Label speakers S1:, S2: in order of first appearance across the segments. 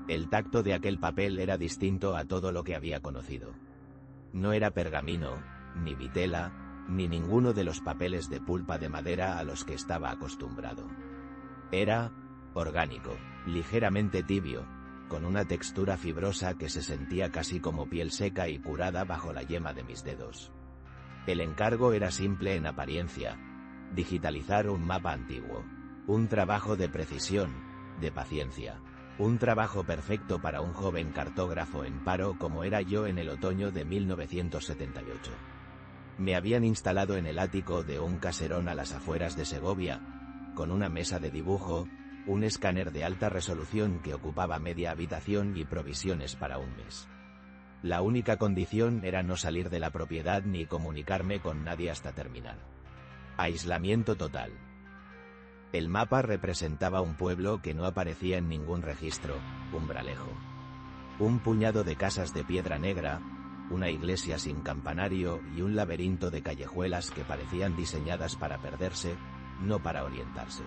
S1: El tacto de aquel papel era distinto a todo lo que había conocido. No era pergamino, ni vitela, ni ninguno de los papeles de pulpa de madera a los que estaba acostumbrado. Era orgánico, ligeramente tibio, con una textura fibrosa que se sentía casi como piel seca y curada bajo la yema de mis dedos. El encargo era simple en apariencia: digitalizar un mapa antiguo. Un trabajo de precisión, de paciencia. Un trabajo perfecto para un joven cartógrafo en paro como era yo en el otoño de 1978. Me habían instalado en el ático de un caserón a las afueras de Segovia, con una mesa de dibujo, un escáner de alta resolución que ocupaba media habitación y provisiones para un mes. La única condición era no salir de la propiedad ni comunicarme con nadie hasta terminar. Aislamiento total. El mapa representaba un pueblo que no aparecía en ningún registro: Umbralejo. Un puñado de casas de piedra negra, una iglesia sin campanario y un laberinto de callejuelas que parecían diseñadas para perderse, no para orientarse.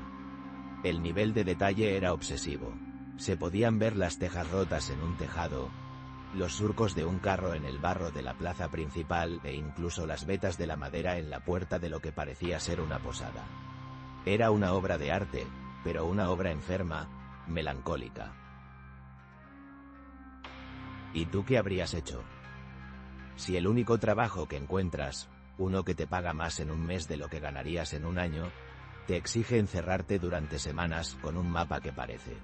S1: El nivel de detalle era obsesivo. Se podían ver las tejas rotas en un tejado, los surcos de un carro en el barro de la plaza principal e incluso las vetas de la madera en la puerta de lo que parecía ser una posada. Era una obra de arte, pero una obra enferma, melancólica. ¿Y tú qué habrías hecho? Si el único trabajo que encuentras, uno que te paga más en un mes de lo que ganarías en un año, te exige encerrarte durante semanas con un mapa que parece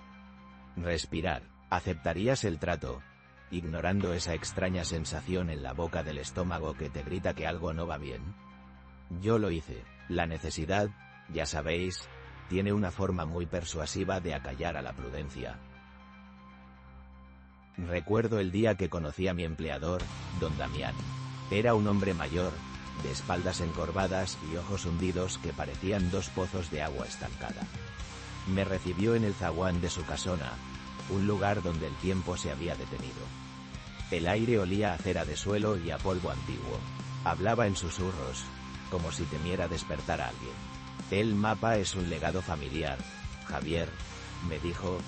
S1: respirar, ¿aceptarías el trato, ignorando esa extraña sensación en la boca del estómago que te grita que algo no va bien? Yo lo hice. La necesidad, ya sabéis, tiene una forma muy persuasiva de acallar a la prudencia. Recuerdo el día que conocí a mi empleador, don Damián. Era un hombre mayor, de espaldas encorvadas y ojos hundidos que parecían dos pozos de agua estancada. Me recibió en el zaguán de su casona, un lugar donde el tiempo se había detenido. El aire olía a cera de suelo y a polvo antiguo. Hablaba en susurros, como si temiera despertar a alguien. El mapa es un legado familiar, Javier, me dijo.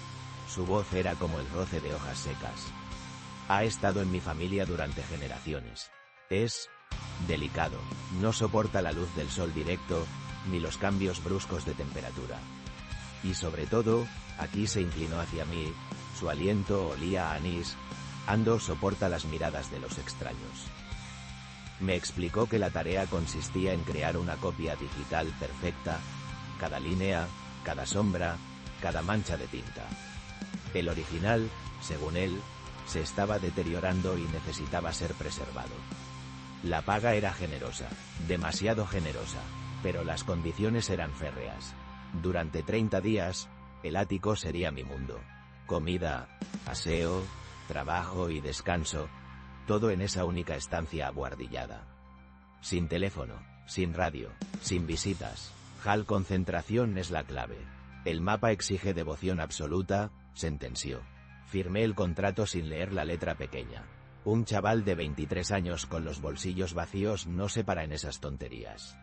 S1: Su voz era como el roce de hojas secas. Ha estado en mi familia durante generaciones. Es delicado, no soporta la luz del sol directo, ni los cambios bruscos de temperatura. Y sobre todo, aquí se inclinó hacia mí, su aliento olía a anís. Ando soporta las miradas de los extraños. Me explicó que la tarea consistía en crear una copia digital perfecta, cada línea, cada sombra, cada mancha de tinta. El original, según él, se estaba deteriorando y necesitaba ser preservado. La paga era generosa, demasiado generosa, pero las condiciones eran férreas. Durante 30 días, el ático sería mi mundo. Comida, aseo, trabajo y descanso, todo en esa única estancia abuhardillada. Sin teléfono, sin radio, sin visitas. Concentración es la clave. El mapa exige devoción absoluta, sentenció. Firmé el contrato sin leer la letra pequeña. Un chaval de 23 años con los bolsillos vacíos no se para en esas tonterías.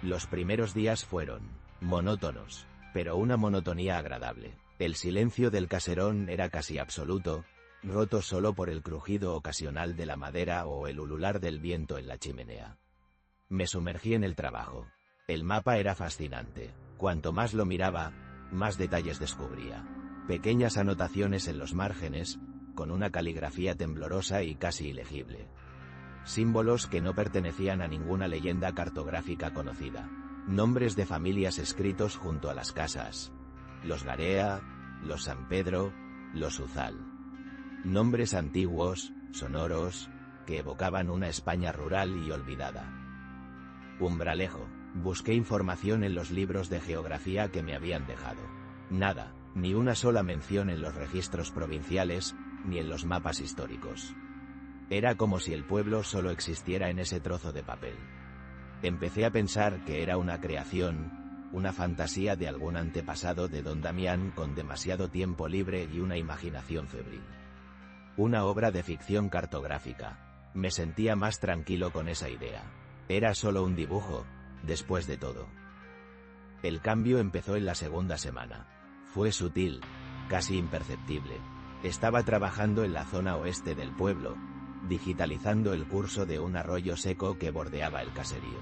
S1: Los primeros días fueron monótonos, pero una monotonía agradable. El silencio del caserón era casi absoluto, roto solo por el crujido ocasional de la madera o el ulular del viento en la chimenea. Me sumergí en el trabajo. El mapa era fascinante. Cuanto más lo miraba, más detalles descubría. Pequeñas anotaciones en los márgenes, con una caligrafía temblorosa y casi ilegible. Símbolos que no pertenecían a ninguna leyenda cartográfica conocida. Nombres de familias escritos junto a las casas. Los Garea, los San Pedro, los Uzal. Nombres antiguos, sonoros, que evocaban una España rural y olvidada. Umbralejo. Busqué información en los libros de geografía que me habían dejado. Nada, ni una sola mención en los registros provinciales, ni en los mapas históricos. Era como si el pueblo solo existiera en ese trozo de papel. Empecé a pensar que era una creación, una fantasía de algún antepasado de don Damián con demasiado tiempo libre y una imaginación febril. Una obra de ficción cartográfica. Me sentía más tranquilo con esa idea. Era solo un dibujo, después de todo. El cambio empezó en la segunda semana. Fue sutil, casi imperceptible. Estaba trabajando en la zona oeste del pueblo, digitalizando el curso de un arroyo seco que bordeaba el caserío.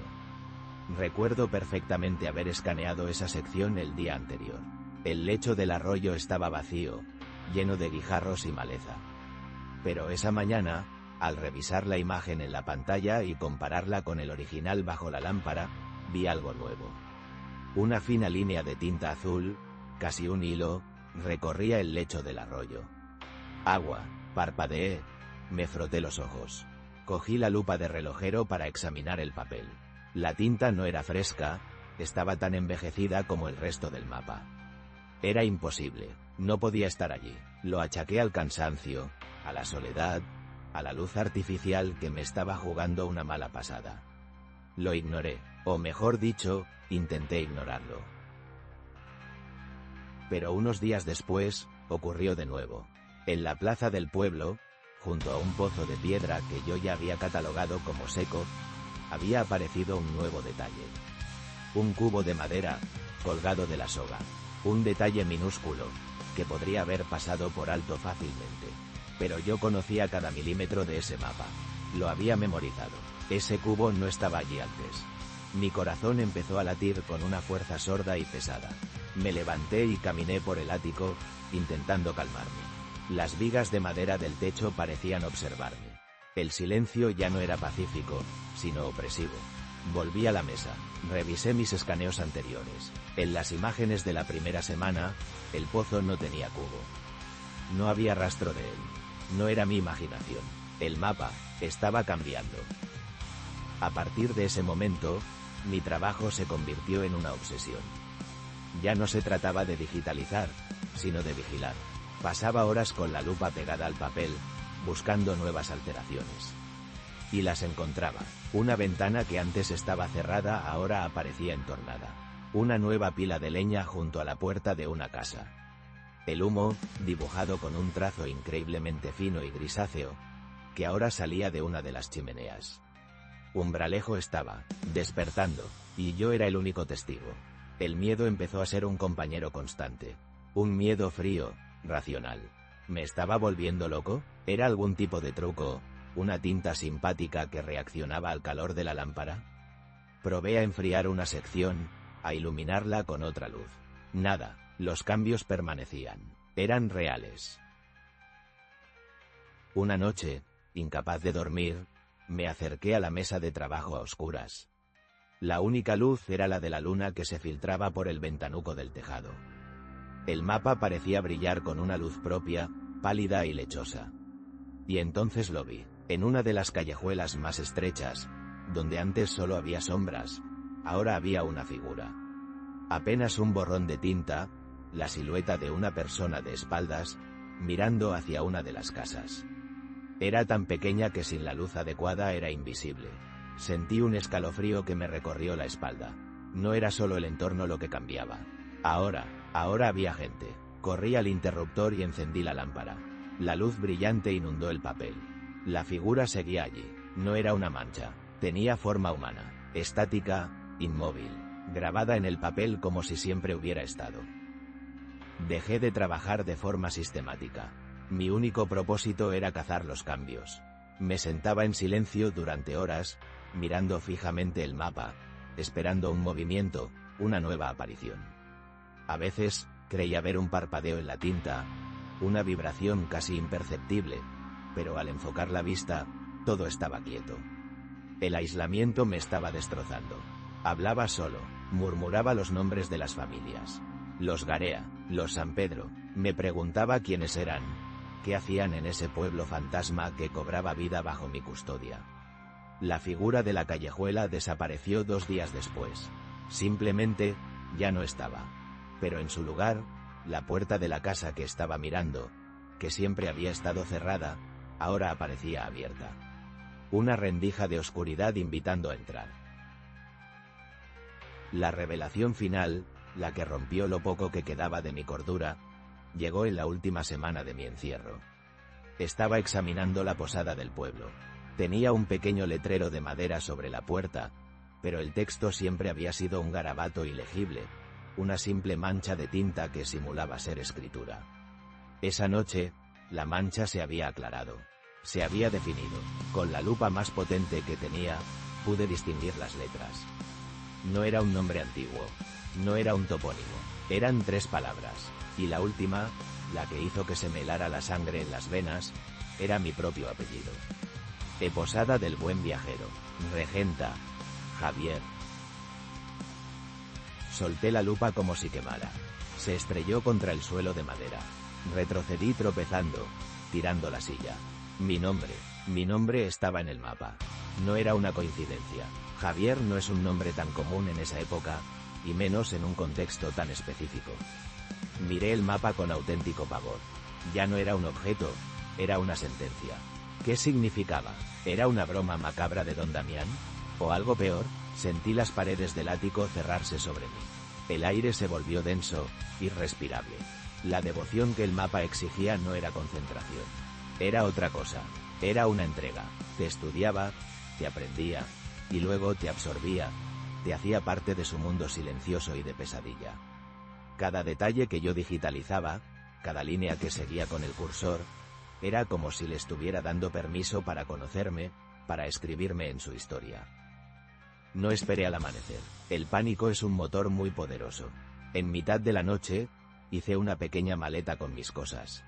S1: Recuerdo perfectamente haber escaneado esa sección el día anterior. El lecho del arroyo estaba vacío, lleno de guijarros y maleza. Pero esa mañana, al revisar la imagen en la pantalla y compararla con el original bajo la lámpara, vi algo nuevo. Una fina línea de tinta azul, casi un hilo, recorría el lecho del arroyo. Agua, parpadeé, me froté los ojos. Cogí la lupa de relojero para examinar el papel. La tinta no era fresca, estaba tan envejecida como el resto del mapa. Era imposible, no podía estar allí. Lo achaqué al cansancio, a la soledad, a la luz artificial que me estaba jugando una mala pasada. Lo ignoré, o mejor dicho, intenté ignorarlo. Pero unos días después, ocurrió de nuevo. En la plaza del pueblo, junto a un pozo de piedra que yo ya había catalogado como seco, había aparecido un nuevo detalle. Un cubo de madera, colgado de la soga. Un detalle minúsculo, que podría haber pasado por alto fácilmente. Pero yo conocía cada milímetro de ese mapa. Lo había memorizado. Ese cubo no estaba allí antes. Mi corazón empezó a latir con una fuerza sorda y pesada. Me levanté y caminé por el ático, intentando calmarme. Las vigas de madera del techo parecían observarme. El silencio ya no era pacífico, sino opresivo. Volví a la mesa, revisé mis escaneos anteriores. En las imágenes de la primera semana, el pozo no tenía cubo. No había rastro de él. No era mi imaginación. El mapa estaba cambiando. A partir de ese momento, mi trabajo se convirtió en una obsesión. Ya no se trataba de digitalizar, sino de vigilar. Pasaba horas con la lupa pegada al papel, buscando nuevas alteraciones. Y las encontraba. Una ventana que antes estaba cerrada ahora aparecía entornada. Una nueva pila de leña junto a la puerta de una casa. El humo, dibujado con un trazo increíblemente fino y grisáceo, que ahora salía de una de las chimeneas. Umbralejo estaba despertando, y yo era el único testigo. El miedo empezó a ser un compañero constante. Un miedo frío, racional. ¿Me estaba volviendo loco? ¿Era algún tipo de truco, una tinta simpática que reaccionaba al calor de la lámpara? Probé a enfriar una sección, a iluminarla con otra luz. Nada, los cambios permanecían. Eran reales. Una noche, incapaz de dormir, me acerqué a la mesa de trabajo a oscuras. La única luz era la de la luna que se filtraba por el ventanuco del tejado. El mapa parecía brillar con una luz propia, pálida y lechosa. Y entonces lo vi, en una de las callejuelas más estrechas, donde antes solo había sombras, ahora había una figura. Apenas un borrón de tinta, la silueta de una persona de espaldas, mirando hacia una de las casas. Era tan pequeña que sin la luz adecuada era invisible. Sentí un escalofrío que me recorrió la espalda. No era solo el entorno lo que cambiaba. Ahora había gente. Corrí al interruptor y encendí la lámpara. La luz brillante inundó el papel. La figura seguía allí. No era una mancha. Tenía forma humana, estática, inmóvil, grabada en el papel como si siempre hubiera estado. Dejé de trabajar de forma sistemática. Mi único propósito era cazar los cambios. Me sentaba en silencio durante horas, mirando fijamente el mapa, esperando un movimiento, una nueva aparición. A veces, creía ver un parpadeo en la tinta, una vibración casi imperceptible, pero al enfocar la vista, todo estaba quieto. El aislamiento me estaba destrozando. Hablaba solo, murmuraba los nombres de las familias. Los Garea, los San Pedro, me preguntaba quiénes eran, qué hacían en ese pueblo fantasma que cobraba vida bajo mi custodia. La figura de la callejuela desapareció 2 días después. Simplemente, ya no estaba. Pero en su lugar, la puerta de la casa que estaba mirando, que siempre había estado cerrada, ahora aparecía abierta. Una rendija de oscuridad invitando a entrar. La revelación final, la que rompió lo poco que quedaba de mi cordura, llegó en la última semana de mi encierro. Estaba examinando la posada del pueblo. Tenía un pequeño letrero de madera sobre la puerta, pero el texto siempre había sido un garabato ilegible, una simple mancha de tinta que simulaba ser escritura. Esa noche, la mancha se había aclarado. Se había definido. Con la lupa más potente que tenía, pude distinguir las letras. No era un nombre antiguo. No era un topónimo. Eran 3 palabras. Y la última, la que hizo que se me helara la sangre en las venas, era mi propio apellido. Posada del Buen Viajero. Regenta. Javier. Solté la lupa como si quemara. Se estrelló contra el suelo de madera. Retrocedí tropezando, tirando la silla. Mi nombre estaba en el mapa. No era una coincidencia. Javier no es un nombre tan común en esa época, y menos en un contexto tan específico. Miré el mapa con auténtico pavor. Ya no era un objeto, era una sentencia. ¿Qué significaba? ¿Era una broma macabra de don Damián? ¿O algo peor? Sentí las paredes del ático cerrarse sobre mí. El aire se volvió denso, irrespirable. La devoción que el mapa exigía no era concentración. Era otra cosa. Era una entrega. Te estudiaba, te aprendía, y luego te absorbía, te hacía parte de su mundo silencioso y de pesadilla. Cada detalle que yo digitalizaba, cada línea que seguía con el cursor, era como si le estuviera dando permiso para conocerme, para escribirme en su historia. No esperé al amanecer. El pánico es un motor muy poderoso. En mitad de la noche, hice una pequeña maleta con mis cosas.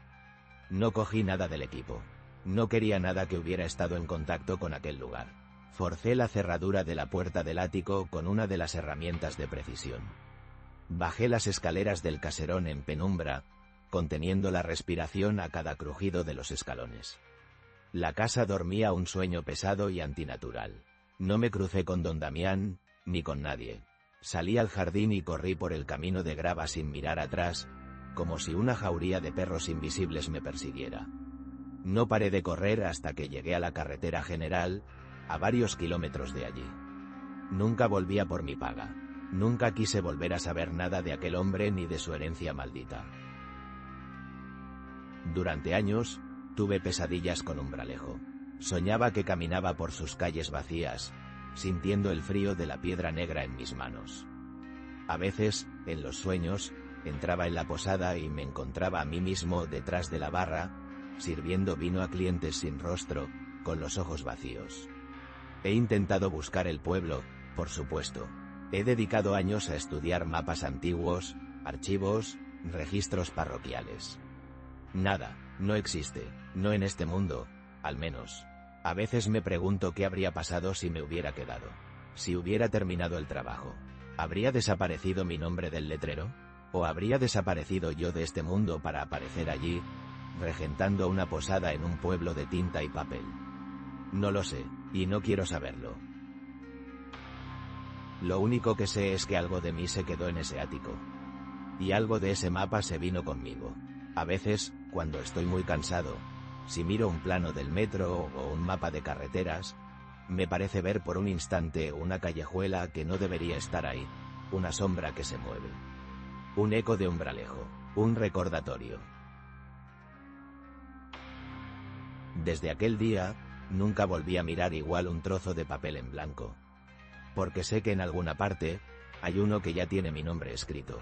S1: No cogí nada del equipo. No quería nada que hubiera estado en contacto con aquel lugar. Forcé la cerradura de la puerta del ático con una de las herramientas de precisión. Bajé las escaleras del caserón en penumbra, conteniendo la respiración a cada crujido de los escalones. La casa dormía un sueño pesado y antinatural. No me crucé con don Damián, ni con nadie. Salí al jardín y corrí por el camino de grava sin mirar atrás, como si una jauría de perros invisibles me persiguiera. No paré de correr hasta que llegué a la carretera general, a varios kilómetros de allí. Nunca volví a por mi paga. Nunca quise volver a saber nada de aquel hombre ni de su herencia maldita. Durante años, tuve pesadillas con Umbralejo. Soñaba que caminaba por sus calles vacías, sintiendo el frío de la piedra negra en mis manos. A veces, en los sueños, entraba en la posada y me encontraba a mí mismo detrás de la barra, sirviendo vino a clientes sin rostro, con los ojos vacíos. He intentado buscar el pueblo, por supuesto. He dedicado años a estudiar mapas antiguos, archivos, registros parroquiales. Nada, no existe, no en este mundo, al menos. A veces me pregunto qué habría pasado si me hubiera quedado. Si hubiera terminado el trabajo. ¿Habría desaparecido mi nombre del letrero? ¿O habría desaparecido yo de este mundo para aparecer allí, regentando una posada en un pueblo de tinta y papel? No lo sé, y no quiero saberlo. Lo único que sé es que algo de mí se quedó en ese ático. Y algo de ese mapa se vino conmigo. A veces, cuando estoy muy cansado, si miro un plano del metro o un mapa de carreteras, me parece ver por un instante una callejuela que no debería estar ahí, una sombra que se mueve. Un eco de Umbralejo, un recordatorio. Desde aquel día, nunca volví a mirar igual un trozo de papel en blanco. Porque sé que en alguna parte, hay uno que ya tiene mi nombre escrito.